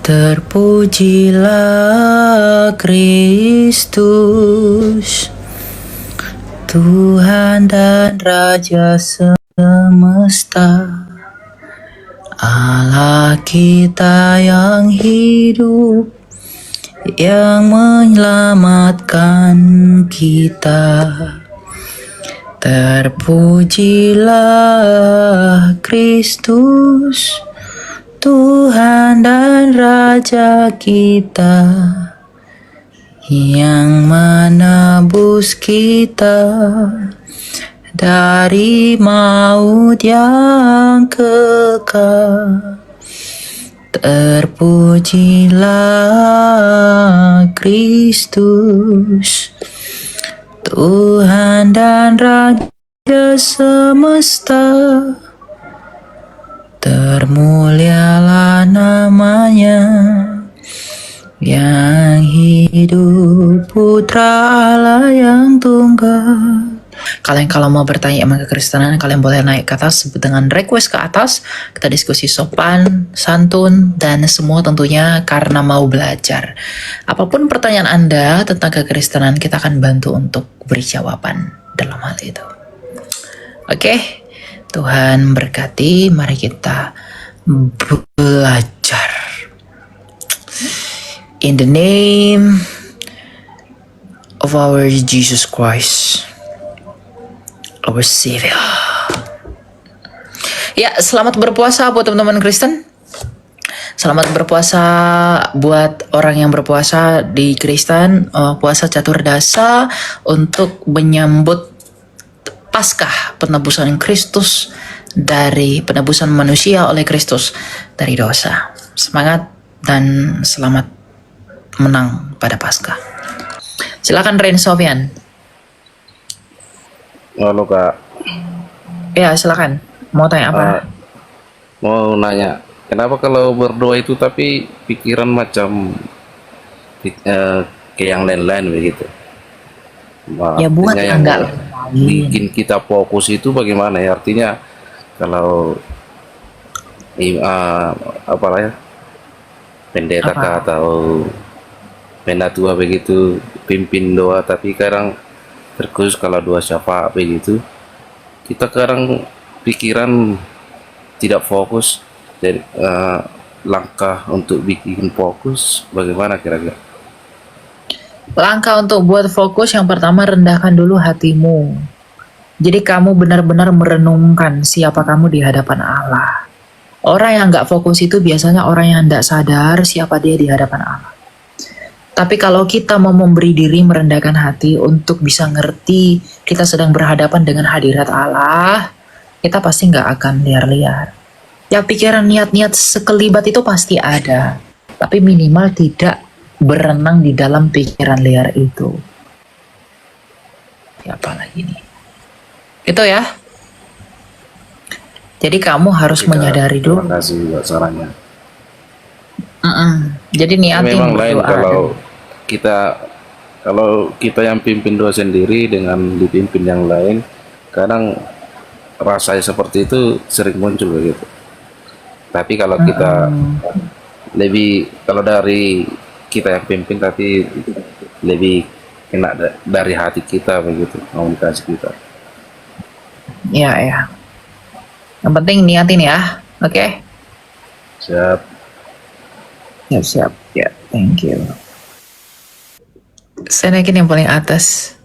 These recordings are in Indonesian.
Terpujilah Kristus, Tuhan dan Raja semesta, Allah kita yang hidup, yang menyelamatkan kita. Terpujilah Kristus, Tuhan dan Raja kita, yang menebus kita dari maut yang kekal. Terpujilah Kristus, Tuhan dan Raja semesta, termulialah namanya, yang hidup Putra Allah yang tunggal. Kalian kalau mau bertanya emang kekristenan, kalian boleh naik ke atas dengan request ke atas. Kita diskusi sopan, santun, dan semua tentunya karena mau belajar. Apapun pertanyaan Anda tentang kekristenan, kita akan bantu untuk beri jawaban dalam hal itu. Oke, Tuhan berkati. Mari kita belajar. In the name of our Jesus Christ, our Savior. Ya, selamat berpuasa buat teman-teman Kristen. Selamat berpuasa buat orang yang berpuasa di Kristen, puasa catur dasa untuk menyambut Paskah, penebusan Kristus dari penebusan manusia oleh Kristus dari dosa. Semangat dan selamat menang pada Paskah. Silakan Ren Sofian. Halo Kak. Ya, silakan. Mau tanya apa? Mau nanya, kenapa kalau berdoa itu tapi pikiran macam ke yang lain-lain begitu? Ya buat Artinya yang enggak bikin kita fokus itu bagaimana ya? Artinya kalau apa ya, pendeta kah atau pendatua begitu pimpin doa, tapi kadang terkhusus kalau doa syafaat begitu, kita kadang pikiran tidak fokus. Jadi langkah untuk bikin fokus bagaimana kira-kira? Langkah untuk buat fokus yang pertama, rendahkan dulu hatimu. Jadi kamu benar-benar merenungkan siapa kamu di hadapan Allah. Orang yang nggak fokus itu biasanya orang yang nggak sadar siapa dia di hadapan Allah. Tapi kalau kita mau memberi diri merendahkan hati untuk bisa ngerti kita sedang berhadapan dengan hadirat Allah, kita pasti nggak akan liar-liar. Ya pikiran niat-niat sekelibat itu pasti ada, tapi minimal tidak berenang di dalam pikiran liar itu. Ya apalagi nih? Itu ya. Jadi kamu harus menyadari dulu. Terima kasih buat sarannya. Jadi niatin Memang lain berdoa. kalau kita yang pimpin doa sendiri dengan dipimpin yang lain, kadang rasanya seperti itu sering muncul begitu. Tapi kalau kita kalau dari kita yang pimpin tapi lebih kena dari hati kita begitu, komunikasi kita. Ya. Yang penting niatin ya. Oke? Siap. Siap. Ya, thank you. Saya naikin yang paling atas.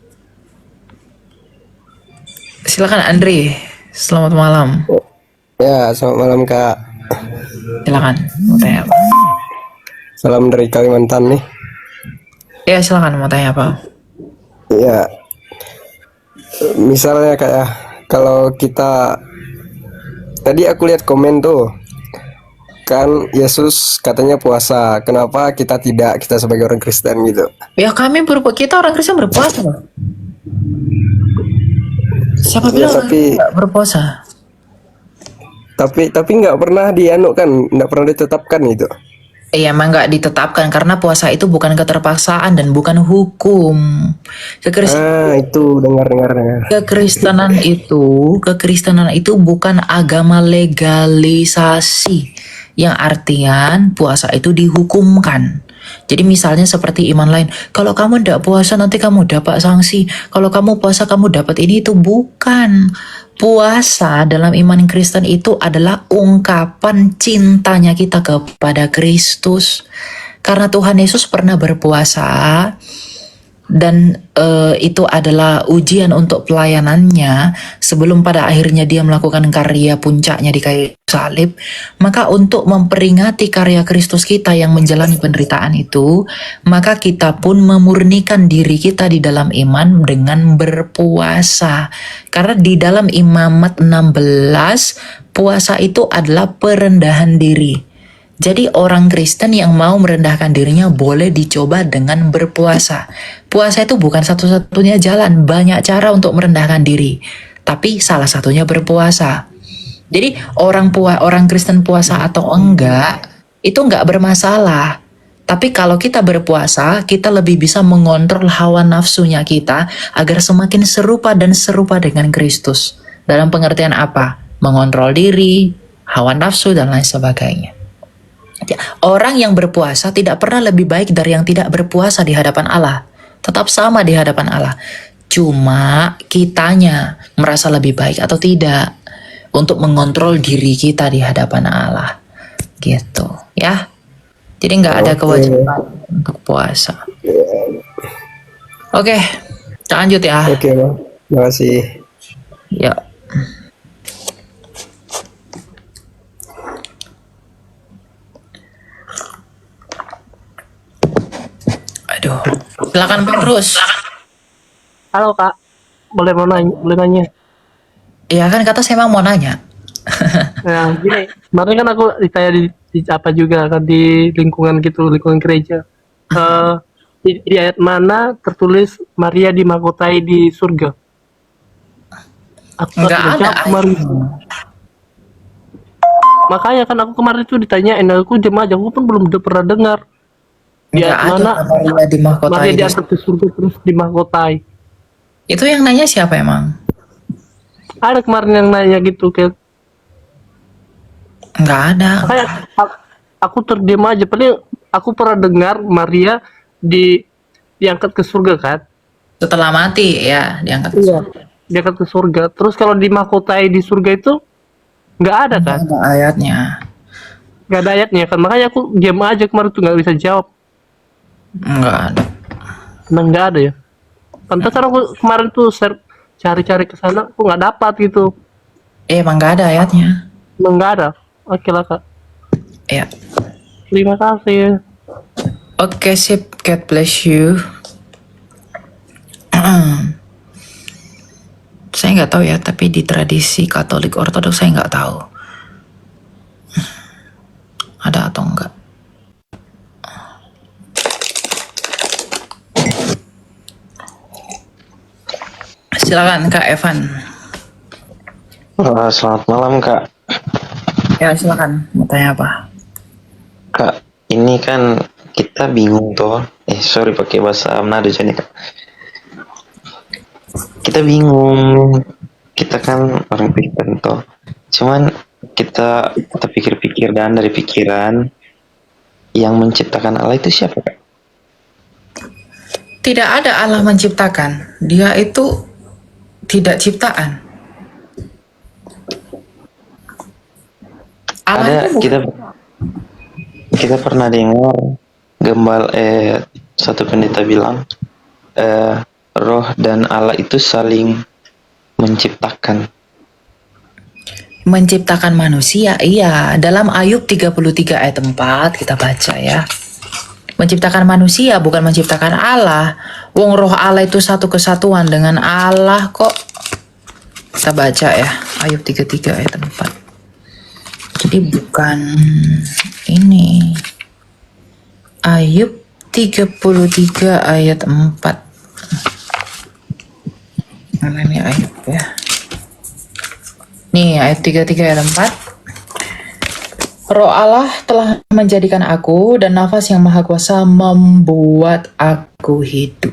Silakan Andri. Selamat malam. Ya, selamat malam Kak. Silakan. Mau tanya apa? Salam dari Kalimantan nih. Ya, silakan mau tanya apa? Ya, misalnya kayak kalau kita tadi aku lihat komen tuh, kan Yesus katanya puasa, kenapa kita tidak, kita sebagai orang Kristen gitu? Ya kita orang Kristen berpuasa loh. Siapa Ya, bilang tapi nggak berpuasa? tapi nggak pernah nggak pernah ditetapkan gitu. Iya, emang nggak ditetapkan karena puasa itu bukan keterpaksaan dan bukan hukum. Itu dengar. Kekristenan itu bukan agama legalisasi Yang artian puasa itu dihukumkan. Jadi misalnya seperti iman lain, kalau kamu tidak puasa nanti kamu dapat sanksi, kalau kamu puasa kamu dapat ini itu. Bukan. Puasa dalam iman Kristen itu adalah ungkapan cintanya kita kepada Kristus. Karena Tuhan Yesus pernah berpuasa dan itu adalah ujian untuk pelayanannya sebelum pada akhirnya dia melakukan karya puncaknya di kayu salib. Maka untuk memperingati karya Kristus kita yang menjalani penderitaan itu, maka kita pun memurnikan diri kita di dalam iman dengan berpuasa. Karena di dalam Imamat 16, puasa itu adalah perendahan diri. Jadi orang Kristen yang mau merendahkan dirinya boleh dicoba dengan berpuasa. Puasa itu bukan satu-satunya jalan, banyak cara untuk merendahkan diri. Tapi salah satunya berpuasa. Jadi orang Kristen puasa atau enggak, itu enggak bermasalah. Tapi kalau kita berpuasa, kita lebih bisa mengontrol hawa nafsunya kita agar semakin serupa dan serupa dengan Kristus. Dalam pengertian apa? Mengontrol diri, hawa nafsu, dan lain sebagainya. Orang yang berpuasa tidak pernah lebih baik dari yang tidak berpuasa di hadapan Allah. Tetap sama di hadapan Allah. Cuma kitanya merasa lebih baik atau tidak untuk mengontrol diri kita di hadapan Allah. Gitu ya. Jadi nggak ada kewajiban untuk puasa. Oke, kita lanjut ya. Oke, Bang. Terima kasih. Ya. Aduh, silakan Petrus. Halo Kak, boleh nanya? Iya kan kata saya emang mau nanya. Nah gini, kemarin kan aku ditanya di apa juga kan di lingkungan gereja. Di ayat mana tertulis Maria dimahkotai di surga? Aku Nggak tidak ada jawab kemarin. Makanya kan aku kemarin itu ditanyain, aku jemaah aja, aku pun belum pernah dengar. Di Nggak ayat ada mana Maria dimahkotai. Maria diangkat ke surga terus dimahkotai? Itu yang nanya siapa emang? Ada kemarin yang nanya gitu kayak. Nggak ada. Makanya aku terdiam aja. Paling aku pernah dengar Maria diangkat ke surga kan? Setelah mati ya diangkat. Iya. Diangkat ke surga. Terus kalau dimahkotai di surga itu nggak ada kan? Nggak ada ayatnya. Nggak ada ayatnya kan? Makanya aku diam aja kemarin tuh nggak bisa jawab. Nggak ada. Emang nggak ada ya? Pantesan aku kemarin tuh cari-cari ke sana, aku nggak dapat gitu. Emang nggak ada ayatnya. Emang nggak ada. Oke lah Kak. Ya. Terima kasih. Oke sip. God bless you. Saya nggak tahu ya, tapi di tradisi Katolik Ortodoks saya nggak tahu ada atau enggak. Silakan Kak Evan. Selamat malam Kak. Ya silakan. Mau tanya apa? Kak, ini kan kita bingung tuh. Sorry pakai bahasa Manado jadi Kak. Kita bingung. Kita kan orang Kristen tuh. Cuman kita pikir-pikir dan dari pikiran yang menciptakan Allah itu siapa Kak? Tidak ada Allah menciptakan. Dia itu tidak ciptaan. Allah Ada kita pernah dengar satu pendeta bilang roh dan Allah itu saling menciptakan manusia. Iya, dalam Ayub 33 ayat 4 kita baca ya. Menciptakan manusia bukan menciptakan Allah. Wong roh Allah itu satu kesatuan dengan Allah kok. Kita baca ya, Ayub 33 ayat 4. Jadi bukan ini. Ayub 33 ayat 4. Mana ini Ayub ya? Nih ayat 33 ayat 4. Roh Allah telah menjadikan aku dan nafas yang maha kuasa membuat aku hidup.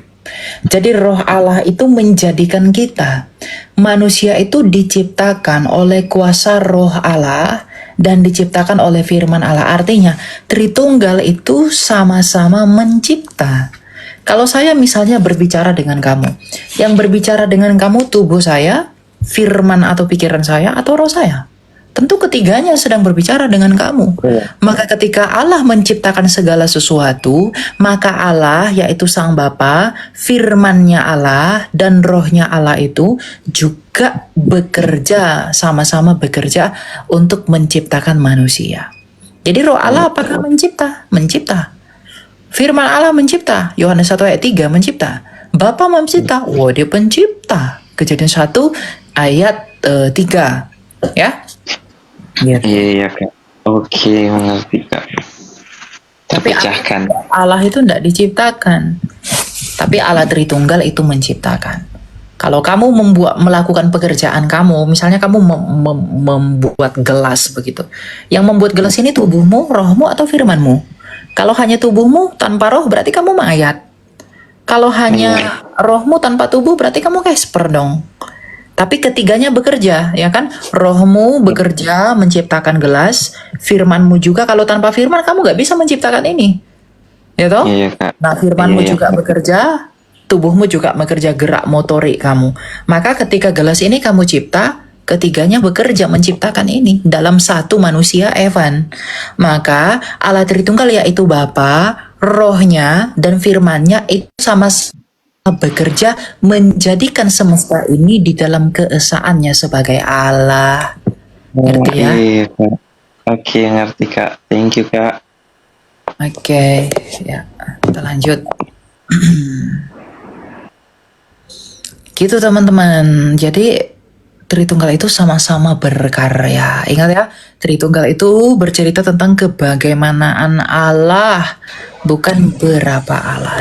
Jadi roh Allah itu menjadikan kita. Manusia itu diciptakan oleh kuasa roh Allah dan diciptakan oleh firman Allah. Artinya, Tritunggal itu sama-sama mencipta. Kalau saya misalnya berbicara dengan kamu, yang berbicara dengan kamu tubuh saya, firman atau pikiran saya, atau roh saya. Tentu ketiganya sedang berbicara dengan kamu. Maka ketika Allah menciptakan segala sesuatu, maka Allah yaitu Sang Bapa, firman-Nya Allah dan rohnya Allah itu juga bekerja, sama-sama bekerja untuk menciptakan manusia. Jadi roh Allah apakah mencipta? Mencipta. Firman Allah mencipta. Yohanes 1 ayat 3 mencipta. Bapa mencipta. Wah, dia pencipta. Kejadian 1 ayat 3. Ya. Gitu. Iya Kak. Oke, mengerti Kak. Tapi Terpecahkan. Allah itu tidak diciptakan. Tapi Allah Tritunggal itu menciptakan. Kalau kamu melakukan pekerjaan kamu, misalnya kamu membuat gelas begitu. Yang membuat gelas ini tubuhmu, rohmu, atau firmanmu? Kalau hanya tubuhmu tanpa roh berarti kamu mayat. Kalau hanya rohmu tanpa tubuh berarti kamu Casper dong. Tapi ketiganya bekerja, ya kan? Rohmu bekerja menciptakan gelas, firmanmu juga. Kalau tanpa firman kamu nggak bisa menciptakan ini, ya toh? Iya Kak. Nah, firmanmu Iya. juga bekerja, tubuhmu juga bekerja, gerak motorik kamu. Maka ketika gelas ini kamu cipta, ketiganya bekerja menciptakan ini dalam satu manusia, Evan. Maka Allah Tritunggal yaitu Bapa, rohnya, dan firmannya itu sama-sama bekerja menjadikan semesta ini di dalam keesaannya sebagai Allah. Ngerti ya? Iya Kak. Oke, ngerti Kak. Thank you Kak. Oke, ya kita lanjut. Gitu teman-teman. Jadi Tritunggal itu sama-sama berkarya. Ingat ya, Tritunggal itu bercerita tentang kebagaimanaan Allah, bukan berapa Allah.